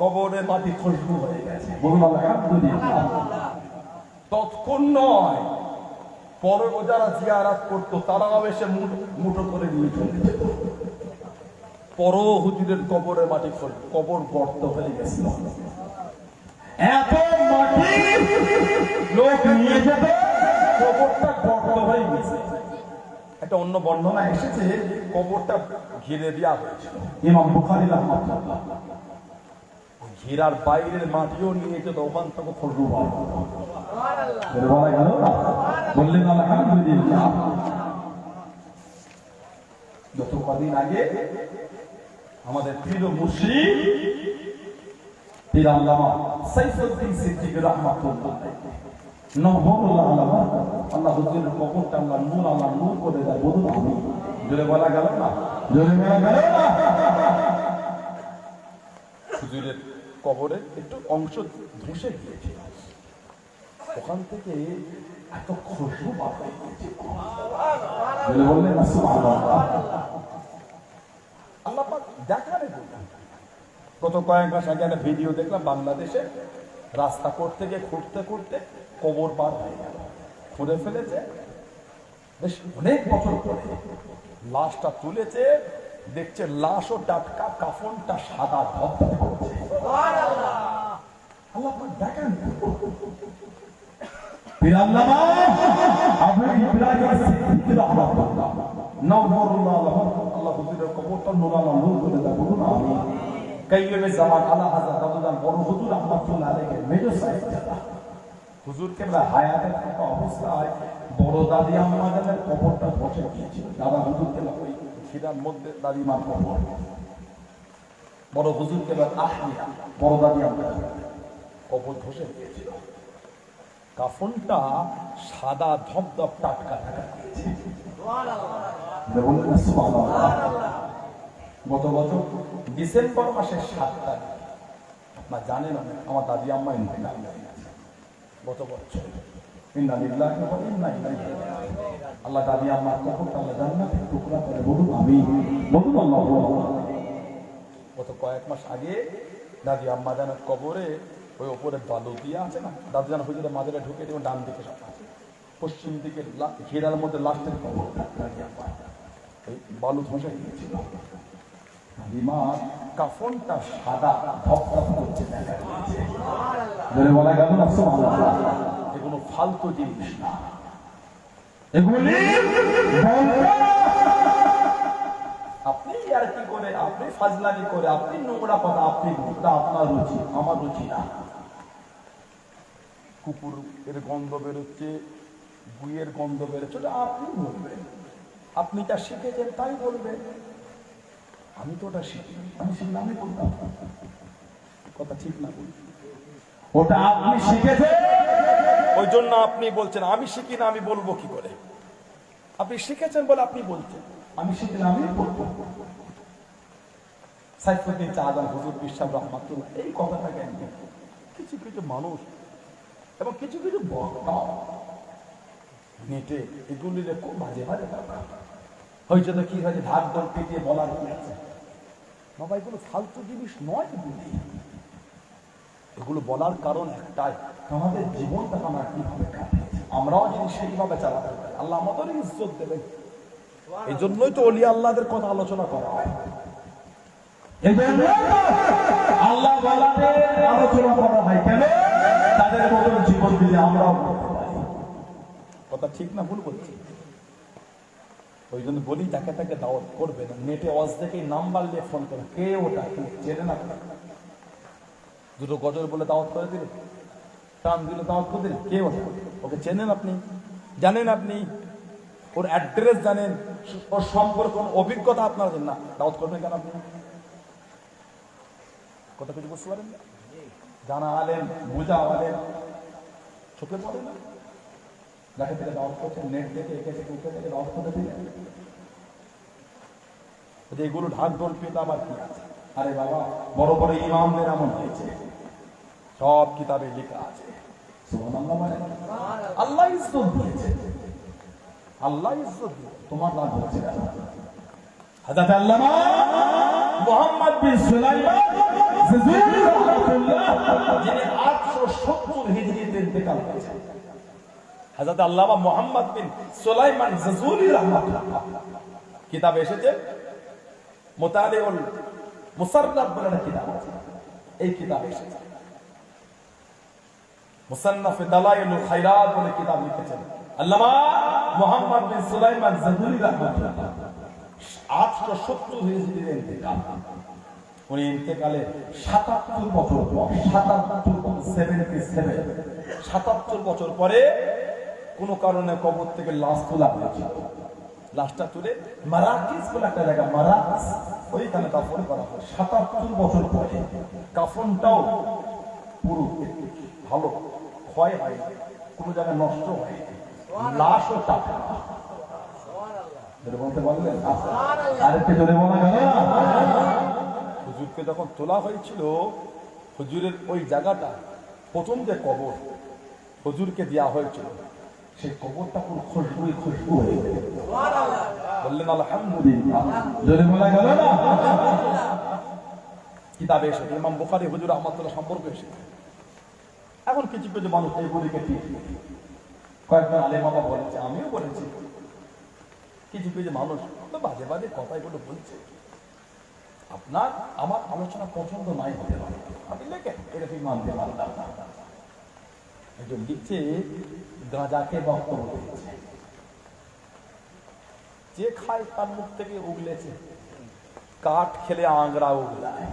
কবরের মাটি খুশবু হয়ে গেছে, বলুন আলহামদুলিল্লাহ। তৎক্ষণ নয়, পরে যারা জিয়ারাত করতো তারাও এসে মুঠো করে নিয়ে চলে যেত। পরও হুজুরের কবরের মাটি কবর গর্ত হয়ে গেছিল, এত মাটি লোক নিয়ে যেত, কবরটা গর্ত হয়ে গেছে। একটা অন্য বর্ণনা এসেছে কবরটা ঘিরে দেওয়া হয়েছিল। ইমাম বুখারী রাহমাতুল্লাহ ঘিরার বাইরের মাটিও নিয়ে যেত, ওখান থেকে খুশবু বার হতো। বললেন আলহামদুলিল্লাহ। যত কদিন আগে আমাদের প্রিয় মুর্শিদ পীর আল্লামা সাইফুদ্দিন সিদ্দিকী রাহমাতুল্লাহ নহবুল্লাহ আলামা আল্লাহ হুজুরের কবরটা আল্লাহ নূর করে দেয়, বলুন আমিন। জোরে বলা গেল না? জোরে বলা গেল না? হুজুরের কবরের একটু অংশ ধসে গিয়েছে, ওখান থেকে এত খুশবু বার হয়ে গিয়েছে। বললেন না সুবহানাল্লাহ। আল্লাহ পাক দেখারে বললেন। গত কয়েক মাস আগে একটা ভিডিও দেখলাম, বাংলাদেশে রাস্তা করতে গিয়ে খুঁড়তে খুঁড়তে কবর পার হয়ে গেল, খুঁড়ে ফেলেছে। বেশ অনেক বছর পরে লাশটা তুলেছে, দেখছে লাশও টাটকা, কাফনটা সাদা ধবধবে করছে। আল্লাহ পাক দেখেন। পীর আল্লামা আবু ইব্রাহিম সিদ্দিকী রাহমাতুল্লাহ নওয়ারুল্লাহ আল্লাহ হুজুরের কবরটা নূর করে দেয়, বলুন আমিন। কাইয়ুমে জামান আলা হাযরত দাদুজান বড় হুজুর রাহমাতুল্লাহ আলাইহি মেজো সাহেব হুজুর কেবলা হায়াতে থাকা অবস্থায় বড় দাদি আম্মাদের কবরটা ধসে গিয়েছিল। দাদা হুজুর কেবলা ওই খিরার মধ্যে দাদিমার কবর, বড় হুজুর কেবলা আহমিয়া বড় দাদি আম্মাদের কবর ধসে গিয়েছিল। কাফনটা সাদা ধবধব টাটকা টাটকা দিয়েছে। গত বছর ডিসেম্বর মাসের 7 তারিখ, আপনার জানেন আমার দাদি আম্মা ইন্তেকাল হয়ে গেছে গত বছর। ইন্না লিল্লাহি ওয়া ইন্না ইলাইহি রাজিউন। আল্লাহ দাদি আম্মার কবরটা আল্লাহ জান্নাতের টুকরা করে, বলুন আমিন। বলুন আল্লাহু আকবার। গত কয়েক মাস আগে দাদি আম্মা জানের কবরে ওই ওপরে বালু দিয়া আছে না, দাদু জান হুজুরের মাঝে ঢুকে দিয়ে ডান দিকে সব আছে, পশ্চিম দিকে ঘেরার মধ্যে লাস্টের কবর, এই বালু ধসে গিয়েছিল। দাদিমার কাফনটা সাদা ধপধপ করছে, দেখা যাচ্ছে। বলা গেল না সুবহানাল্লাহ। এগুলো ফালতু জিনিস না, এগুলি আপনি আর কি করে, আপনি ফাজলামি করে, আপনি নোংরা কথা, আপনি আপনার রুচি, আমার রুচি না। কুকুর এর গন্ধ বেরোচ্ছে, গুইয়ের গন্ধ বেরোচ্ছে, আপনি বলবেন। আপনি যা শিখেছেন তাই বলবেন। আমি তো ওটা শিখি, আমি শিখলে আমি বলতাম, কথা ঠিক না বলি। ওটা আপনি শিখেছেন, ওই জন্য আপনি বলছেন। আমি শিখি না, আমি বলবো কি করে? আপনি শিখেছেন বলে আপনি বলছেন, আমি শিখি না, আমি বলবো। সাইফুদ্দিন চাঁদান হুজুর বিশ্বাস রহমাতুল্লাহ এই কথাটা জ্ঞান। কিছু কিছু মানুষ এবং কিছু কিছু বক্তা নেটে এগুলি খুব বাজে বাজে হয়েছে। তো কি হয়েছে, ধার দল পেটিয়ে বলার কি আছে বাবা? এগুলো ফালতু জিনিস নয়। এগুলো বলার কারণ একটাই, আমাদের জীবনটা আমরা কিভাবে কাটিয়েছি, আমরাও যদি সেইভাবে চালাতে পারি আল্লাহ আমাদের ইজ্জত দেবেন। এই জন্যই তো ওলিয়া আল্লাহদের কথা আলোচনা করা হয়, আল্লাহ আলোচনা করা হয় কেন? তাদের মতন জীবন দিলে আমরাও করতে পারি। কথা ঠিক না ভুল বলছি? ওই জন্য বলি, তাকে তাকে দাওয়াত করবে না। নেটে ওয়াজ দেখে নাম্বার নিয়ে ফোন করে, কে ওটা, চেনে না, দুটো গজল বলে দাওয়াত করে দিলে, টান দিলে দাওয়াত করে দিলে, কে ওটা? ওকে চেনেন আপনি? জানেন আপনি? ওর অ্যাড্রেস জানেন? ওর সম্পর্কে অভিজ্ঞতা আপনার জানেন না, দাওয়াত করবেন কেন আপনি? কথা কিছু বুঝতে পারেন না? জানা আলেন, বুঝা আলেন, চোখে পড়ে না? যাকে থেকে দাওয়াত করছেন, নেট থেকে একে থেকে উঠে থেকে দাওয়াত করে দিলেন। এগুলো ঢাক ঢোল পেতে আবার কি আছে? আরে বাবা, বড় বড় ইমামদের এমন হয়েছে, সব কিতাবে লেখা আছে। আল্লাহ ইজ্জত দিয়েছে, আল্লাহ ইজ্জত দিয়েছে, তোমার লাভ হচ্ছে। হযরত আল্লামা মুহাম্মদ বিন সুলাইমান জাযুলি রাহমাতুল্লাহ, যিনি 870 হিজরিতে ইন্তেকাল করেছেন। হযরত আল্লামা মুহাম্মদ বিন সুলাইমান জাযুলি রাহমাতুল্লাহ কিতাব এসেছে, মুতালিউল মুসাররাদ বলে একটা কিতাব আছে, এই কিতাব এসেছে। মুসান্নাফ দালাইলুল খায়রাত বলে কিতাব লিখেছেন আল্লামা মুহাম্মদ বিন সুলাইমান জাযুলি রাহমাতুল্লাহ। 870 হিজরিতে ইন্তেকাল। উনি ইন্তেকালে 77 বছর পর, 77 বছর পরে কোন কারণে কবর থেকে লাশ তোলা হয়েছিল। লাশটা তুলে মারাকিস বলে একটা জায়গা, মারাকিস, ওইখানে কাফন করা হয়। 77 বছর পরে কাফনটাও পুরো ভালো ক্ষয় হয়, কোন জায়গায় নষ্ট হয়, লাশও টাকা বলতে পারলেন। আরেকটা জোরে বলা গেল না। হুজুরকে যখন তোলা হয়েছিল, হুজুরের ওই জায়গাটা প্রথম যে কবর হুজুরকে দেওয়া হয়েছিল, সেই কবরটা পুরো খুশবু হয়ে গেল। বললেন আলহামদুলিল্লাহ, জোরে বলা গেল না। কিতাবে এসেছে, ইমাম বুখারী হুজুর রাহমাতুল্লাহ সম্পর্কে এসেছে। এখন কিছু কিছু মানুষ এই বলিকে ঠিক কয়েকজন আলেম বাবা বলেছে, আমিও বলেছি, কিছু কিছু মানুষ বাজে বাজে কথাগুলো বলছে। আপনার আমার আলোচনা পছন্দ নাই হতে পারে, আপনি লেখেন, এটা ঠিক মানতে পারলাম না। একজন লিখছে গাঁজাকে বক্তব্য দিচ্ছে, যে খায় তার মুখ থেকে উগলেছে, কাঠ খেলে আংরা উগলায়।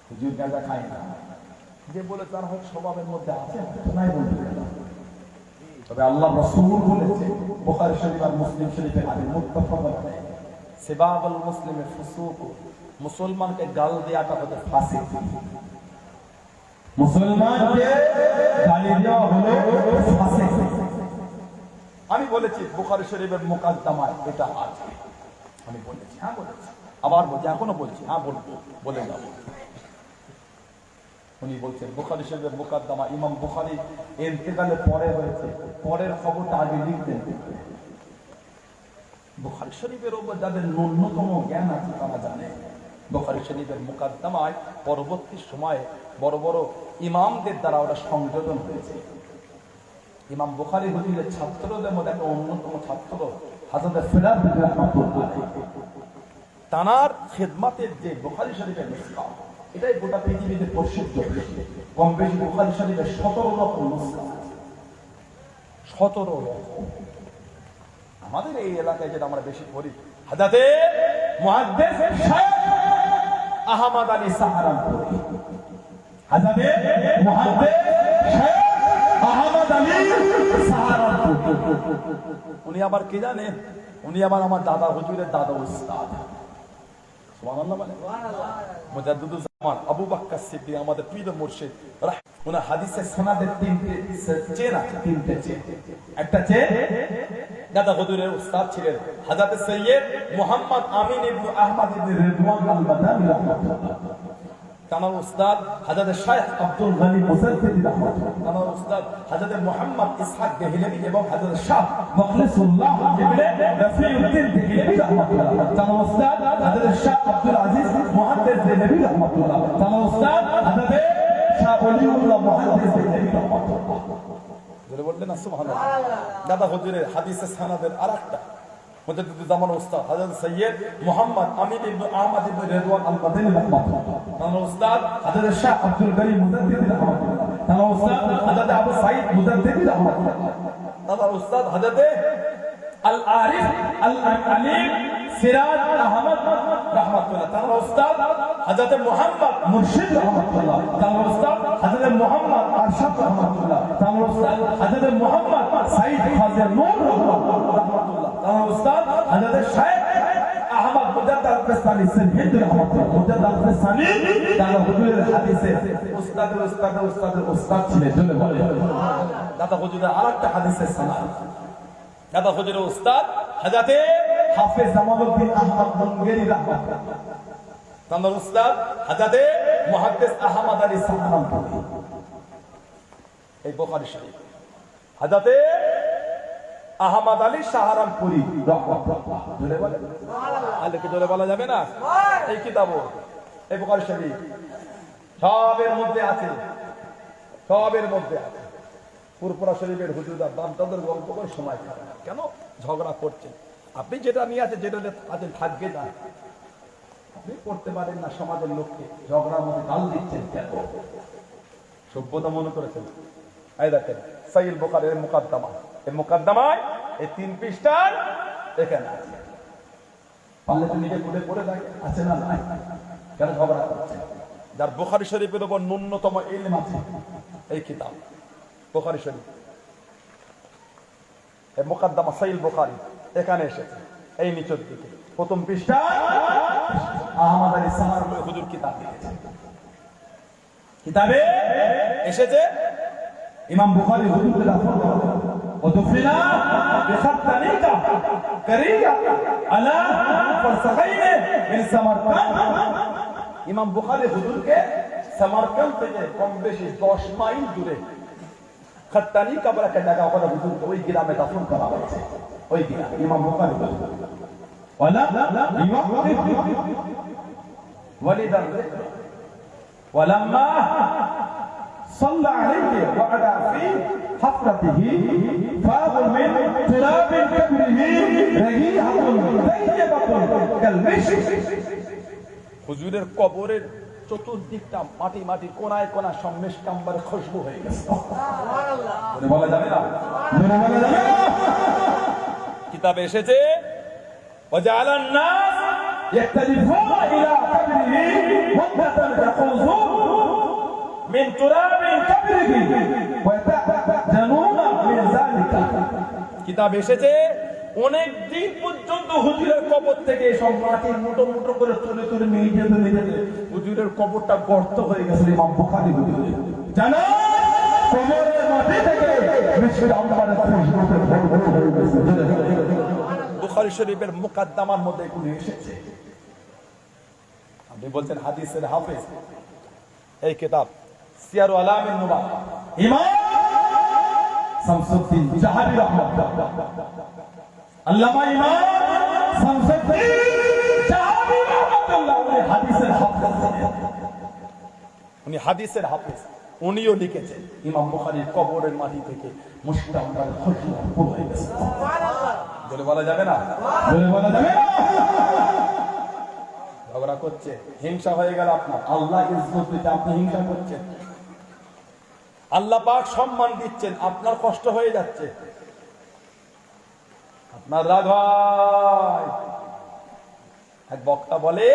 হুজুর গাঁজা খায় না, যে বলে তার হয়তো স্বভাবের মধ্যে আছে, নাই বলতে। তবে আল্লাহ রাসূল বলেছে বুখারী শরীফ আর মুসলিম শরীফের হাদিস মুত্তাফাক আলাইহি, সিবাবুল মুসলিমের ফুসুক, মুসলমানকে গাল দেওয়াটা হতে ফাসিক। মুসলমানকে গালি দেওয়া হলো ফাসিক। আমি বলেছি বুখারী শরীফের মুকাদ্দামায় এটা আছে, আমি বলেছি, হ্যাঁ বলেছি, আবার বলছি, এখনো বলছি, হ্যাঁ বলবো, বলে যাব। উনি বলছেন বুখারী শরীফের মুকাদ্দামা, ইমাম বুখারী ইন্তেকালের পরে হয়েছে, পরের খবরটা আগে লিখতেন। বুখারী শরীফের উপর যাদের ন্যূনতম জ্ঞান আছে তারা জানে, বুখারী শরীফের মুকাদ্দামায় পরবর্তী সময়ে বড় বড় ইমামদের দ্বারা ওটা সংযোজন হয়েছে। ইমাম বুখারী হুজুরের ছাত্রদের মধ্যে একটা অন্যতম ছাত্র হযরত ফিরাদ রাহমাতুল্লাহ আলাইহি, তানার খেদমতের যে বুখারী শরীফের নুসখা, এটাই গোটা পৃথিবীতে প্রসিদ্ধ। কম বেশি বুখারী শরীফের 17 রকম নুসখা, 17 রকম। আমাদের এই এলাকায় যেটা আমরা বেশি পড়ি, হযরতে মুহাদ্দিস শাইখ আহমদ আলী সাহারানপুরি, হযরতে মুহাদ্দিস শাইখ আহমদ আলী সাহারানপুরি। উনি আবার কে জানেন? উনি আবার আমার দাদা হুজুরের দাদা উস্তাদ। সুবহানাল্লাহ বলেন। মুজাদ্দিদুজ জামান আবু বকর সিদ্দিক আমাদের পীর মুর্শিদ, ওনার হাদিসের সনদের তিনটে চেন আছে, তিনটে চেন। একটা চেন দাদা হুজুরের উস্তাদ ছিলেন হযরত সৈয়দ মুহাম্মদ আমিন ইবনে আহমদ ইবনে রিদওয়ান আল-মাদানী রাহমাতুল্লাহ। তানার উস্তাদ হযরত শাইখ আব্দুল গনি মুজাদ্দিদি রাহমাতুল্লাহ। তানার উস্তাদ হযরত মুহাম্মদ ইসহাক দেহলভী এবং হযরত শাহ মুখলিসুল্লাহ ইবনে রফিউদ্দিন দেহলভী রাহমাতুল্লাহ। তানার উস্তাদ হযরত শাহ আব্দুল আজিজ মুহাদ্দিস দেহলভী রাহমাতুল্লাহ। তানার উস্তাদ হযরত শাহ ওলিউল্লাহ মুহাদ্দিস দেহলভী রাহমাতুল্লাহ। বলে বললেন না সুবহানাল্লাহ। দাদা হুজুরের হাদিসের সনদের আরেকটা মুজাদ্দিদুজ জামান উস্তাদ হযরত সৈয়দ মুহাম্মদ আমিন ইবনে আহমদ ইবনে রিদওয়ান আল-মাদানী রাহমাতুল্লাহ। তানার উস্তাদ হযরত শাহ আব্দুল গনি মুজাদ্দিদি রাহমাতুল্লাহ। তানার উস্তাদ হযরত আবু সাঈদ মুজাদ্দিদি রাহমাতুল্লাহ। তানার উস্তাদ হযরত আল-আরিফ আল-আলিম সিরাজ আহমদ রাহমাতুল্লাহ। তানার উস্তাদ হযরত মুহাম্মদ মুর্শিদ রাহমাতুল্লাহ। তানার উস্তাদ হযরত মুহাম্মদ আরশাদ রাহমাতুল্লাহ। তানার উস্তাদ হযরত মুহাম্মদ সাঈদ ফাজিল নূর রাহমাতুল্লাহ। তানার উস্তাদ হযরত শাইখ আহমদ মুজাদ্দিদ আল-ফিসানি সিন্ধি রাহমাতুল্লাহ। মুজাদ্দিদ আল-ফিসানি দাদা হুজুরের হাদিসে উস্তাদের উস্তাদের উস্তাদের উস্তাদ ছিলেন। জোরে বলে দাদা হুজুরের আরেকটা হাদিসের সনদ, দাদা হুজুরের উস্তাদ হযরত হাফেজ জামালউদ্দিন আহমদ মুঙ্গেরি রাহমাতুল্লাহ। তানার উস্তাদ হযরত মুহাদ্দিস আহমদ আলী সাহারানপুরি। এই বুখারী শরীফ হযরত আহমদ আলী সাহারানপুরি রাহমাতুল্লাহ। জোরে বলে সুবহানাল্লাহ। আলেকে জোরে বলা যাবে না? এই কিতাব, এই বুখারী শরীফ সবের মধ্যে আছে, সবের মধ্যে আছে। পুরপুরা শরীফের হুজুররা দাম তাদের গল্প করে সময় খাবে না। কেন ঝগড়া করছেন? আপনি যেটা নিয়ে আছে, যেটা আছেন থাকবে না, আপনি করতে পারেন না। সমাজের লোককে ঝগড়ার মধ্যে গাল দিচ্ছেন কেন? সভ্যতা মনে করেছেন? এই দেখেন সহিহ বুখারীর মুকদ্দমা, এই মুকদ্দমায় এই 3 পৃষ্ঠার এখানে আছে। পারলে তো নিজে খুলে পড়ে থাকে, আছে না? নাই। কেন ঝগড়া করছেন? যার বুখারী শরীফের উপর ন্যূনতম ইলম আছে, এই কিতাব বুখারী শরীফ, এই মুকদ্দমা সহিহ বুখারী এখানে এসেছে। এই নিচের দিকে প্রথম পৃষ্ঠা আহমদ আলী সাহারানপুরি হুজুর কিতাব লিখেছেন। কিতাবে এসেছে ইমাম বুখারী হুজুর রাফা ওদফিনা বিখাতানিকা কারিয়া আলা ফারসাখাইন মিন সামারকান্দ। ইমাম বুখারী হুজুরকে সামারকান্দ থেকে কম বেশি 10 মাইল দূরে খাত্তানি কাবরা কে জায়গা ওখানে হুজুর ওই গ্রামে দাফন করা হয়েছে। ওই গ্রামে ইমাম বুখারী ওয়ালা ওয়ালিদান ওয়ালাম্মা صلى عليه وعلى في حفرته فاض من تراب كبره ريحة طيبة كالمسك। হুজুরের কবরের চতুর্দিকটা মাটি মাটি, কোনায় কোনা সব মিশকাম্বারে খুশবু হয়ে গেছে। সুবহানাল্লাহ। বলা যাবে না? বলা যাবে না? কিতাবে এসেছে ওয়াজালান নাস ইয়াহতালিফুনা ইলা কবরিহি মুদ্দাতান ইয়াখুযুন মিন তুরাবিন কবরিহি ওয়া ইয়াতাজানুনা মিন যালিকা। কিতাবে এসেছে অনেক দিন পর্যন্ত হুজুরের কবর থেকে সব মাটির মুঠো মুঠো করে তুলে তুলে নিয়ে যেতে হুজুরের কবরটা গর্ত হয়ে গেছে। ইমাম বুখারী হুজুর জানো কবরের মাটি থেকে মিষ্টি আম্বারে খুশবুতে হয়ে গেছে। বুখারী শরীফের মুকদ্দমার মধ্যে এগুলো এসেছে। আপনি বলছেন হাদিসের হাফেজ, এই কিতাব সিয়ারু আলামিন নুবালা ইমাম শামসুদ্দিন জাহাবি রাহমাতুল্লাহ, আল্লামা ইমাম শামসুদ্দিন জাহাবি রাহমাতুল্লাহ উনি হাদিসের হাফেজ, উনি হাদিসের হাফেজ। উনিও লিখেছেন ইমাম বুখারীর কবরের মাটি থেকে মুশকি আম্বারে খুশবু হয়ে গেছে। সুবহানাল্লাহ। বলে বলা যাবে না? বলে বলা যাবে না? ঝগড়া করছে, হিংসা হয়ে গেল আপনার। আল্লাহ ইজ্জত দিতে আপনি হিংসা করছেন, আল্লাহ পাক সম্মান দিচ্ছেন, আপনার কষ্ট হয়ে যাচ্ছে, আপনার রাগ হয়। এক বক্তা বলে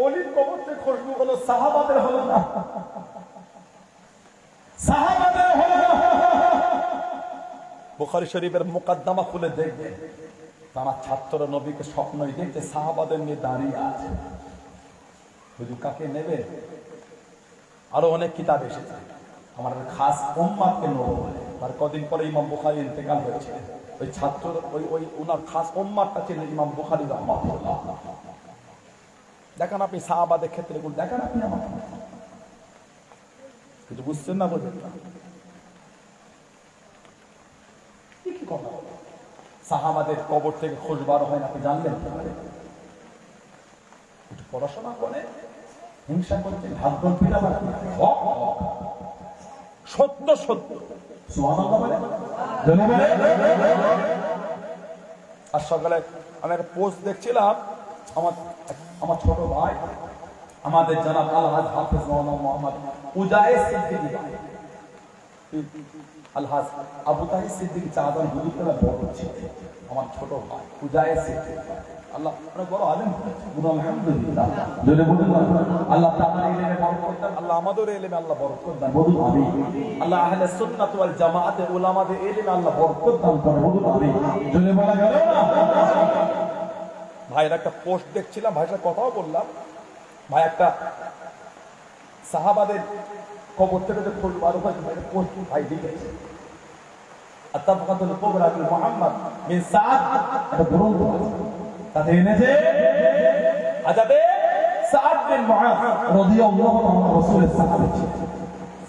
অলির কবর থেকে খুশবু হলো, সাহাবাদের হলো না, সাহাবাদের হলো না। বুখারী শরীফের মুকদ্দমা খুলে দেখবেন, তার ছাত্র নবীকে স্বপ্নই দেখতে সাহাবাদের নিয়ে দাঁড়িয়ে আছে। হুজুর কাকে নেবে? আরো অনেক কিতাব এসেছে। আমার খাস উম্মাতকে নেব বলে, তার কদিন পরে ইমাম বুখারী ইন্তেকাল হয়েছে। ওই ছাত্র ওই ওনার খাস উম্মাতটা ছিলেন ইমাম বুখারী রাহমাতুল্লাহ। দেখেন আপনি সাহাবাদের ক্ষেত্রে গুলো দেখেন, আপনি আমার কিছু বুঝছেন না, বোঝেন না? কি কথা? সাহাবাদের কবর থেকে খুশবার হয় না, আপনি জানলেন? একটু পড়াশোনা করে হিংসা করছেন, ভাগ্য ফিরা সত্য সত্য। সুবহানাল্লাহ বলে। আর সকালে আমি একটা পোস্ট দেখছিলাম, আমার ছোট ভাই আমাদের জনাব আলহাজ হাফেজ মাওলানা মোহাম্মদ উজায়ে সিদ্দিকী ভাই, আলহাজ আবু তাহির সিদ্দিকী চাঁদান হুজুর তারা বড় ছিল, আমার ছোট ভাই উজায়ে সিদ্দিকী। আল্লাহ অনেক বড় আলেম, আলহামদুলিল্লাহ। জোরে বলুন আল্লাহ তাআলা ইলমে বরকত দান, আল্লাহ আমাদের ইলমে আল্লাহ বরকত দান, বলুন আমিন। আল্লাহ আহলে সুন্নাত ওয়াল জামাআতে উলামাদের ইলমে আল্লাহ বরকত দান করে, বলুন আমিন। জোরে বলা গেল না? ভাইয়ের একটা পোস্ট দেখছিলাম, ভাইয়ের সাথে কথাও বললাম। ভাই একটা সাহাবাদের কবর থেকে যে ফুল বার হয়, পোস্ট ভাই লিখেছে আত-তাবকাতুল কুবরা বিল মুহাম্মদ বিন সাদ, এটা গ্রন্থ আছে, তাতে এনেছে হযরত সাদ বিন মুআয রাদিয়াল্লাহু আনহু রাসূলের সাহাবী ছিলেন।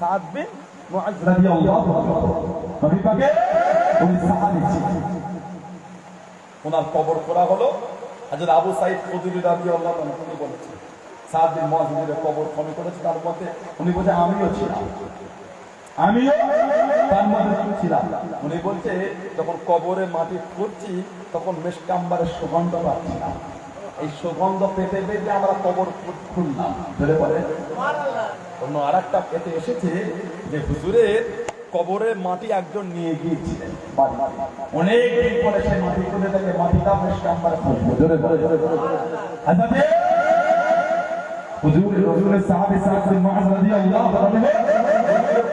সাদ বিন মুআয রাদিয়াল্লাহু আনহু নবী পাকের ওই সাহাবী ছিলেন। ওনার কবর করা হলো। হযরত আবু সাঈদ খুদরি রাদিয়াল্লাহু আনহু উনি বলেছেন সাদ বিন মুআযের কবর খনন করেছে, তার মধ্যে উনি বলছে আমিও ছিলাম, আমিও তার মধ্যে ছিলাম। উনি বলছে যখন কবরে মাটি খুঁড়ছি তখন মেশকাম্বারের সুগন্ধ পাচ্ছিলাম, এই সুগন্ধ পেতে পেতে আমরা কবর খুঁড়লাম। ধরে বলে অন্য আর একটা পেতে এসেছে যে হুজুরের কবরে মাটি একজন নিয়ে গিয়েছিলেন, অনেক দিন পরে সে মাটি খুঁড়ে থেকে মাটিটা মেশকাম্বারে খুঁজবো। ধরে বলে হুজুর রসুলের সাহাবী সাদ বিন মুআয রাদিয়াল্লাহু আনহু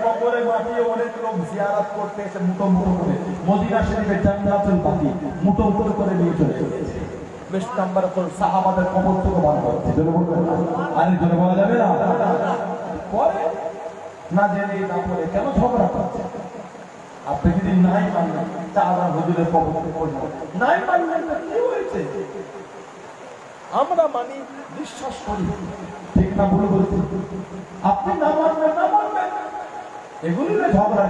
কবরে মাটি অনেক লোক জিয়ারত করতে এসে মুটো মুটো করে মদিনা শরীফের জান্নাতুল বাকি মুটো মুটো করে নিয়ে চলে গেছে। মেশকাম্বারে কোন সাহাবাদের কবর থেকে বার করছে। জোরে বলবেন আরে জোরে বলা যাবে না। পরে না জেনে না পড়ে কেন ঝগড়া করছে? আপনি যদি নাই মানলেন তাহলে হুজুরের কবর থেকে করবেন, নাই মানলেন কি হয়েছে? আমরা মানি, বিশ্বাস করি, ঠিক না ভুল বলছি? আপনি না মানবেন না মানবেন, এগুলি ঝগড়া।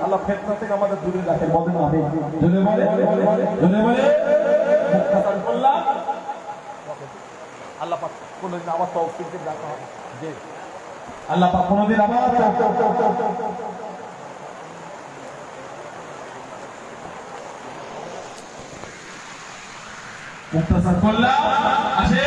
আল্লাহ ফিতনা থেকে আমাদের দূরে রাখে। বলেন আমিন। জোরে বলে জোরে বলে মুক্তাসার করলাম। আল্লাহ পাক কোনদিন আবার তৌফিক দিয়ে রাখা হবে যে আল্লাহ পাক কোনদিন আবার মুক্তাসার করলাম। আসে